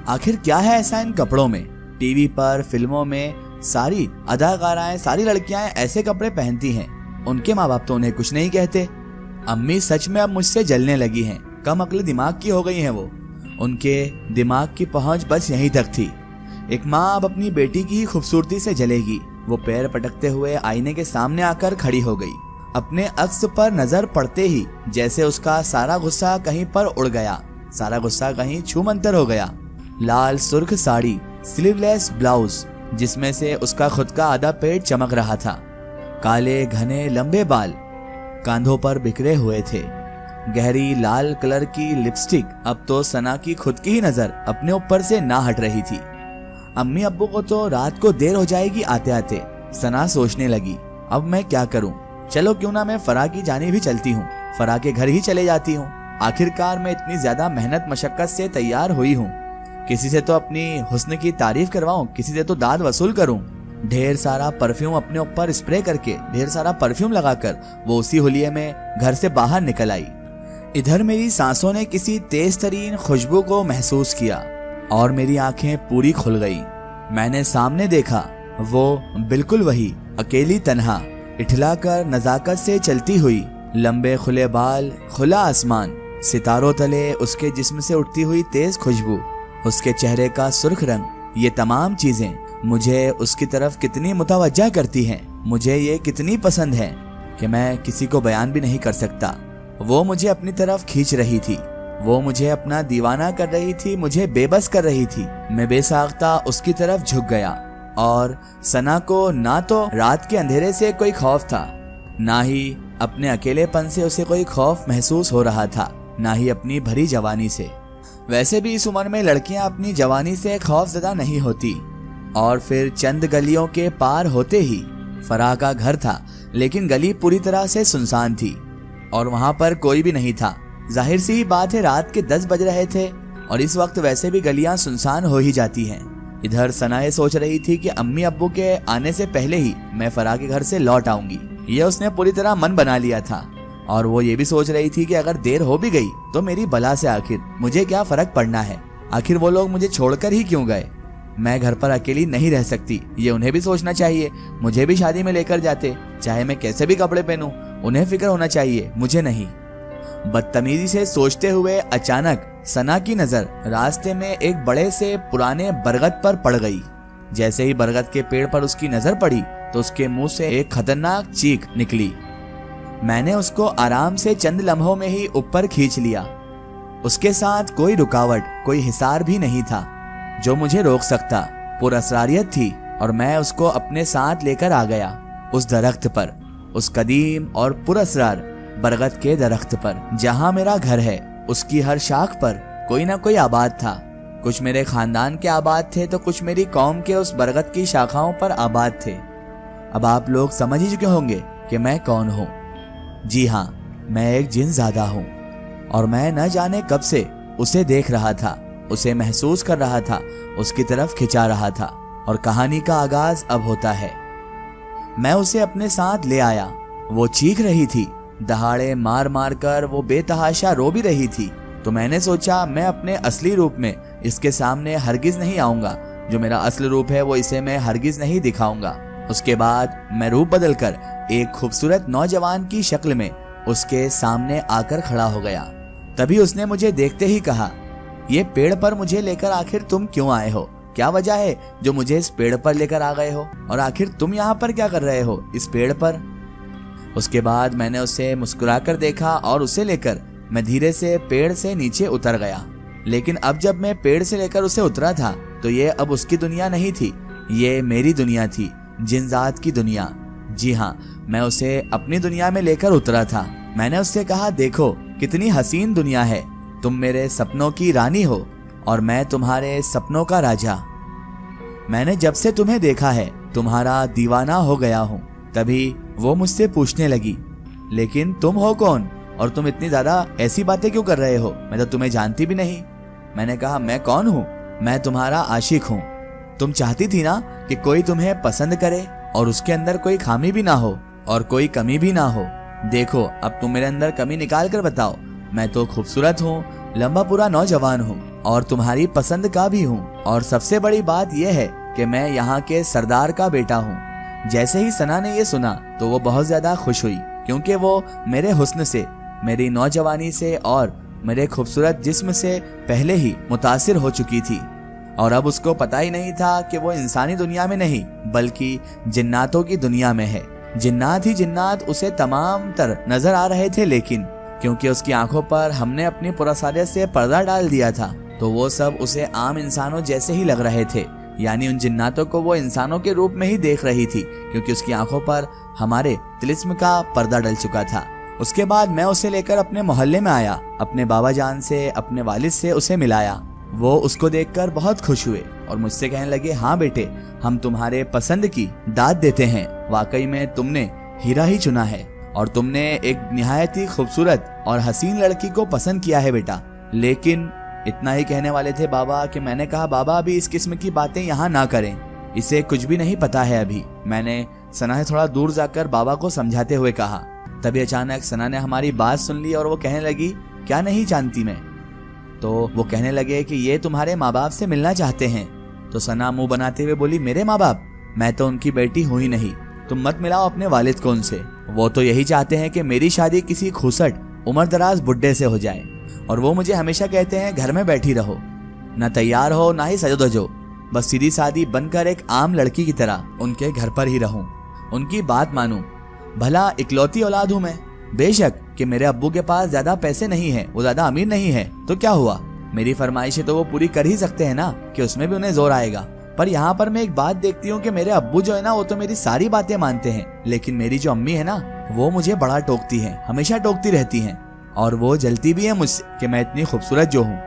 आखिर क्या है ऐसा इन कपड़ों में? टीवी पर, फिल्मों में सारी अदाकाराएं, सारी लड़कियां ऐसे कपड़े पहनती हैं। उनके माँ बाप तो उन्हें कुछ नहीं कहते। अम्मी सच में अब मुझसे जलने लगी हैं। कम अक्ल दिमाग की हो गई हैं वो। उनके दिमाग की पहुंच बस यहीं तक थी। एक माँ अब अपनी बेटी की ही खूबसूरती से जलेगी। वो पैर पटकते हुए आईने के सामने आकर खड़ी हो गई। अपने अक्स पर नजर पड़ते ही जैसे उसका सारा गुस्सा कहीं पर उड़ गया, सारा गुस्सा कहीं छूमंतर हो गया। लाल सुर्ख साड़ी, स्लीवलेस ब्लाउज जिसमें से उसका खुद का आधा पेट चमक रहा था, काले घने लंबे बाल कांधों पर बिखरे हुए थे, गहरी लाल कलर की लिपस्टिक। अब तो सना की खुद की ही नजर अपने ऊपर से ना हट रही थी। अम्मी अब्बू को तो रात को देर हो जाएगी आते आते। सना सोचने लगी, अब मैं क्या करूं? चलो क्यों ना मैं फराह की जाने भी चलती हूँ, फराह के घर ही चले जाती हूँ। आखिरकार मैं इतनी ज्यादा मेहनत मशक्कत से तैयार हुई हूँ। किसी से तो अपनी हुस्न की तारीफ करवाऊं, किसी से तो दाद वसूल करूं। ढेर सारा परफ्यूम अपने ऊपर स्प्रे करके, ढेर सारा परफ्यूम लगाकर वो उसी हुलिये में घर से बाहर निकल आई। इधर मेरी सांसों ने किसी तेज तरीन खुशबू को महसूस किया और मेरी आंखें पूरी खुल गई। मैंने सामने देखा, वो बिल्कुल वही अकेली तन्हा इठलाकर नजाकत से चलती हुई, लंबे खुले बाल, खुला आसमान, सितारों तले उसके जिस्म से उठती हुई तेज खुशबू, उसके चेहरे का सुर्ख रंग, ये तमाम चीजें मुझे उसकी तरफ कितनी मुतवज्जा करती हैं। मुझे ये कितनी पसंद है कि मैं किसी को बयान भी नहीं कर सकता। वो मुझे अपनी तरफ खींच रही थी, वो मुझे अपना दीवाना कर रही थी, मुझे बेबस कर रही थी। मैं बेसाख्ता उसकी तरफ झुक गया और सना को ना तो रात के अंधेरे से कोई खौफ था, ना ही अपने अकेलेपन से उसे कोई खौफ महसूस हो रहा था, ना ही अपनी भरी जवानी से। वैसे भी इस उम्र में लड़कियां अपनी जवानी से खौफजदा नहीं होती। और फिर चंद गलियों के पार होते ही फराह का घर था, लेकिन गली पूरी तरह से सुनसान थी और वहां पर कोई भी नहीं था। जाहिर सी बात है, रात के 10 बज रहे थे और इस वक्त वैसे भी गलियां सुनसान हो ही जाती हैं। इधर सना ये सोच रही थी कि अम्मी अब्बू के आने से पहले ही मैं फराह के घर से लौट आऊंगी। ये उसने पूरी तरह मन बना लिया था और वो ये भी सोच रही थी कि अगर देर हो भी गई तो मेरी बला से आखिर मुझे क्या फर्क पड़ना है, आखिर वो लोग मुझे छोड़कर ही क्यों गए। मैं घर पर अकेली नहीं रह सकती, ये उन्हें भी सोचना चाहिए। मुझे भी शादी में लेकर जाते, चाहे मैं कैसे भी कपड़े पहनूं, उन्हें फिक्र होना चाहिए, मुझे नहीं। बदतमीजी से सोचते हुए अचानक सना की नजर रास्ते में एक बड़े से पुराने बरगद पर पड़ गई। जैसे ही बरगद के पेड़ पर उसकी नजर पड़ी तो उसके मुंह से एक खतरनाक चीख निकली। मैंने उसको आराम से चंद लम्हों में ही ऊपर खींच लिया। उसके साथ कोई रुकावट, कोई हिसार भी नहीं था जो मुझे रोक सकता। पुरअसरारियत थी और मैं उसको अपने साथ लेकर आ गया उस दरख्त पर, उस कदीम और पुरअसरार बरगद के दरख्त पर जहां मेरा घर है। उसकी हर शाख पर कोई ना कोई आबाद था। कुछ मेरे खानदान के आबाद थे तो कुछ मेरी कौम के उस बरगद की शाखाओं पर आबाद थे। अब आप लोग समझ ही चुके होंगे कि मैं कौन हूँ। जी हाँ, मैं एक जिनज़ादा हूँ और मैं न जाने कब से उसे देख रहा था, उसे महसूस कर रहा था, उसकी तरफ खिंचा रहा था। और कहानी का आगाज अब होता है। मैं उसे अपने साथ ले आया। वो चीख रही थी, दहाड़े मार मार कर वो बेतहाशा रो भी रही थी। तो मैंने सोचा मैं अपने असली रूप में इसके सामने हरगिज नहीं आऊंगा। जो मेरा असल रूप है वो इसे मैं हरगिज नहीं दिखाऊंगा। उसके बाद मैं रूप बदलकर एक खूबसूरत नौजवान की शक्ल में उसके सामने आकर खड़ा हो गया। तभी उसने मुझे देखते ही कहा, ये पेड़ पर मुझे लेकर आखिर तुम क्यों आए हो? क्या वजह है जो मुझे इस पेड़ पर लेकर आ गए हो? और आखिर तुम यहाँ पर क्या कर रहे हो इस पेड़ पर? उसके बाद मैंने उसे मुस्कुराकर देखा और उसे लेकर मैं धीरे से पेड़ से नीचे उतर गया। लेकिन अब जब मैं पेड़ से लेकर उसे उतरा था तो ये अब उसकी दुनिया नहीं थी, ये मेरी दुनिया थी, जिनजात की दुनिया। जी हाँ, मैं उसे अपनी दुनिया में लेकर उतरा था। मैंने उससे कहा, देखो कितनी हसीन दुनिया है, तुम मेरे सपनों की रानी हो और मैं तुम्हारे सपनों का राजा। मैंने जब से तुम्हें देखा है तुम्हारा दीवाना हो गया हूँ। तभी वो मुझसे पूछने लगी, लेकिन तुम हो कौन और तुम इतनी ज्यादा ऐसी बातें क्यों कर रहे हो? मैं तो तुम्हें जानती भी नहीं। मैंने कहा, मैं कौन हूँ? मैं तुम्हारा आशिक हूँ। तुम चाहती थी ना कि कोई तुम्हें पसंद करे और उसके अंदर कोई खामी भी ना हो और कोई कमी भी ना हो। देखो अब तुम मेरे अंदर कमी निकाल कर बताओ। मैं तो खूबसूरत हूँ, लंबा पूरा नौजवान हूँ और तुम्हारी पसंद का भी हूँ, और सबसे बड़ी बात यह है कि मैं यहाँ के सरदार का बेटा हूँ। जैसे ही सना ने ये सुना तो वो बहुत ज्यादा खुश हुई, क्योंकि वो मेरे हुस्न से, मेरी नौजवानी से और मेरे खूबसूरत जिस्म से पहले ही मुतासिर हो चुकी थी। और अब उसको पता ही नहीं था कि वो इंसानी दुनिया में नहीं बल्कि जिन्नातों की दुनिया में है। जिन्नात ही जिन्नात उसे तमाम तर नजर आ रहे थे, लेकिन क्योंकि उसकी आंखों पर हमने अपनी पुरसालियत से पर्दा डाल दिया था तो वो सब उसे आम इंसानों जैसे ही लग रहे थे। यानी उन जिन्नातों को वो इंसानों के रूप में ही देख रही थी, क्योंकि उसकी आंखों पर हमारे तिलिस्म का पर्दा डल चुका था। उसके बाद मैं उसे लेकर अपने मोहल्ले में आया, अपने बाबा जान से, अपने वालिद से उसे मिलाया। वो उसको देखकर बहुत खुश हुए और मुझसे कहने लगे, हाँ बेटे, हम तुम्हारे पसंद की दाद देते हैं। वाकई में तुमने हीरा ही चुना है और तुमने एक निहायत ही खूबसूरत और हसीन लड़की को पसंद किया है बेटा। लेकिन इतना ही कहने वाले थे बाबा कि मैंने कहा, बाबा अभी इस किस्म की बातें यहाँ ना करें, इसे कुछ भी नहीं पता है अभी। मैंने सना से थोड़ा दूर जाकर बाबा को समझाते हुए कहा। तभी अचानक सना ने हमारी बात सुन ली और वो कहने लगी, क्या नहीं जानती मैं? तो वो कहने लगे कि ये तुम्हारे माँ बाप से मिलना चाहते हैं। तो सना मुंह बनाते हुए बोली, मेरे माँ बाप? मैं तो उनकी बेटी हूँ ही नहीं, तुम मत मिलाओ अपने वालिद को उनसे। वो तो यही चाहते हैं कि मेरी शादी किसी खूसट उम्र दराज बुड्ढे से हो जाए, और वो मुझे हमेशा कहते हैं घर में बैठी रहो, ना तैयार हो ना ही सजो धजो, बस सीधी सादी बनकर एक आम लड़की की तरह उनके घर पर ही रहूं, उनकी बात मानूं। भला इकलौती औलाद हूं मैं। बेशक कि मेरे अब्बू के पास ज्यादा पैसे नहीं है, वो ज्यादा अमीर नहीं है, तो क्या हुआ, मेरी फरमाइशें तो वो पूरी कर ही सकते हैं ना, कि उसमें भी उन्हें जोर आएगा। पर यहाँ पर मैं एक बात देखती हूँ कि मेरे अब्बू जो है ना, वो तो मेरी सारी बातें मानते हैं, लेकिन मेरी जो अम्मी है ना, वो मुझे बड़ा टोकती है, हमेशा टोकती रहती हैं, और वो जलती भी है मुझसे कि मैं इतनी खूबसूरत जो हूँ।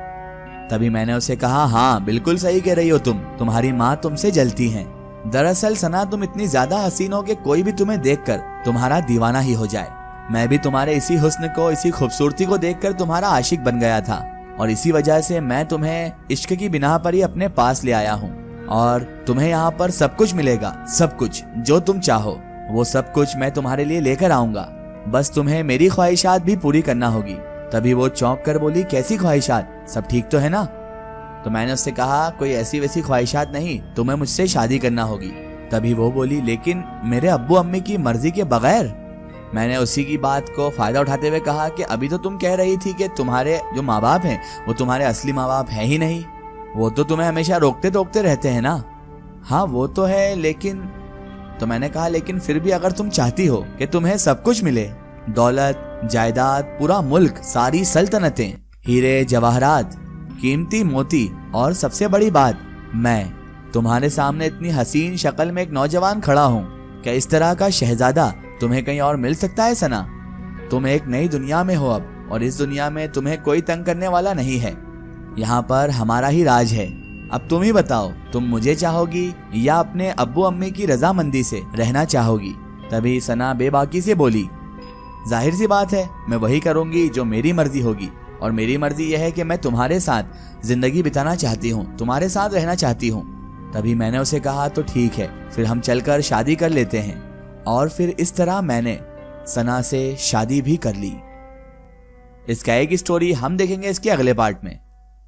तभी मैंने उसे कहा, हाँ बिल्कुल सही कह रही हो तुम, तुम्हारी माँ तुमसे जलती है। दरअसल सना, तुम इतनी ज्यादा हसीन हो कि कोई भी तुम्हें देखकर तुम्हारा दीवाना ही हो जाए। मैं भी तुम्हारे इसी हुस्न को, इसी खूबसूरती को देखकर तुम्हारा आशिक बन गया था, और इसी वजह से मैं तुम्हें इश्क की बिना पर ही अपने पास ले आया हूँ। और तुम्हें यहाँ पर सब कुछ मिलेगा, सब कुछ जो तुम चाहो वो सब कुछ मैं तुम्हारे लिए लेकर आऊंगा, बस तुम्हें मेरी ख्वाहिशात भी पूरी करना होगी। तभी वो चौंक कर बोली, कैसी ख्वाहिशात, सब ठीक तो है ना? तो मैंने उससे कहा, कोई ऐसी वैसी ख्वाहिशात नहीं, तुम्हें मुझसे शादी करना होगी। तभी वो बोली, लेकिन मेरे अब्बू अम्मी की मर्जी के बगैर? मैंने उसी की बात को फायदा उठाते हुए कहा कि अभी तो तुम कह रही थी कि तुम्हारे जो माँ बाप हैं वो तुम्हारे असली माँ बाप हैं ही नहीं, वो तो तुम्हें हमेशा रोकते टोकते रहते हैं ना। हाँ वो तो है, लेकिन तो मैंने कहा, लेकिन फिर भी अगर तुम चाहती हो कि तुम्हें सब कुछ मिले, दौलत, जायदाद, पूरा मुल्क, सारी सल्तनतें, हीरे जवाहरात, कीमती मोती, और सबसे बड़ी बात, मैं तुम्हारे सामने इतनी हसीन शक्ल में एक नौजवान खड़ा हूँ, क्या इस तरह का शहजादा तुम्हें कहीं और मिल सकता है सना? तुम एक नई दुनिया में हो अब, और इस दुनिया में तुम्हें कोई तंग करने वाला नहीं है। यहाँ पर हमारा ही राज है। अब तुम ही बताओ, तुम मुझे चाहोगी या अपने अब्बू अम्मी की रजामंदी से रहना चाहोगी? तभी सना बेबाकी से बोली, जाहिर सी बात है, मैं वही करूंगी जो मेरी मर्जी होगी, और मेरी मर्जी यह है कि मैं तुम्हारे साथ जिंदगी बिताना चाहती हूँ, तुम्हारे साथ रहना चाहती हूँ। तभी मैंने उसे कहा, तो ठीक है, फिर हम चलकर शादी कर लेते हैं। और फिर इस तरह मैंने सना से शादी भी कर ली। इसका एक स्टोरी हम देखेंगे इसके अगले पार्ट में।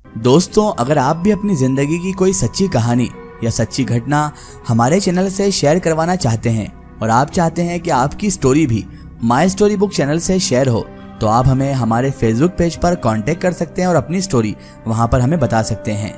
दोस्तों, अगर आप भी अपनी जिंदगी की कोई सच्ची कहानी या सच्ची घटना हमारे चैनल से शेयर करवाना चाहते हैं, और आप चाहते हैं कि आपकी स्टोरी भी माय स्टोरी बुक चैनल से शेयर हो, तो आप हमें हमारे फेसबुक पेज पर कांटेक्ट कर सकते हैं और अपनी स्टोरी वहां पर हमें बता सकते हैं।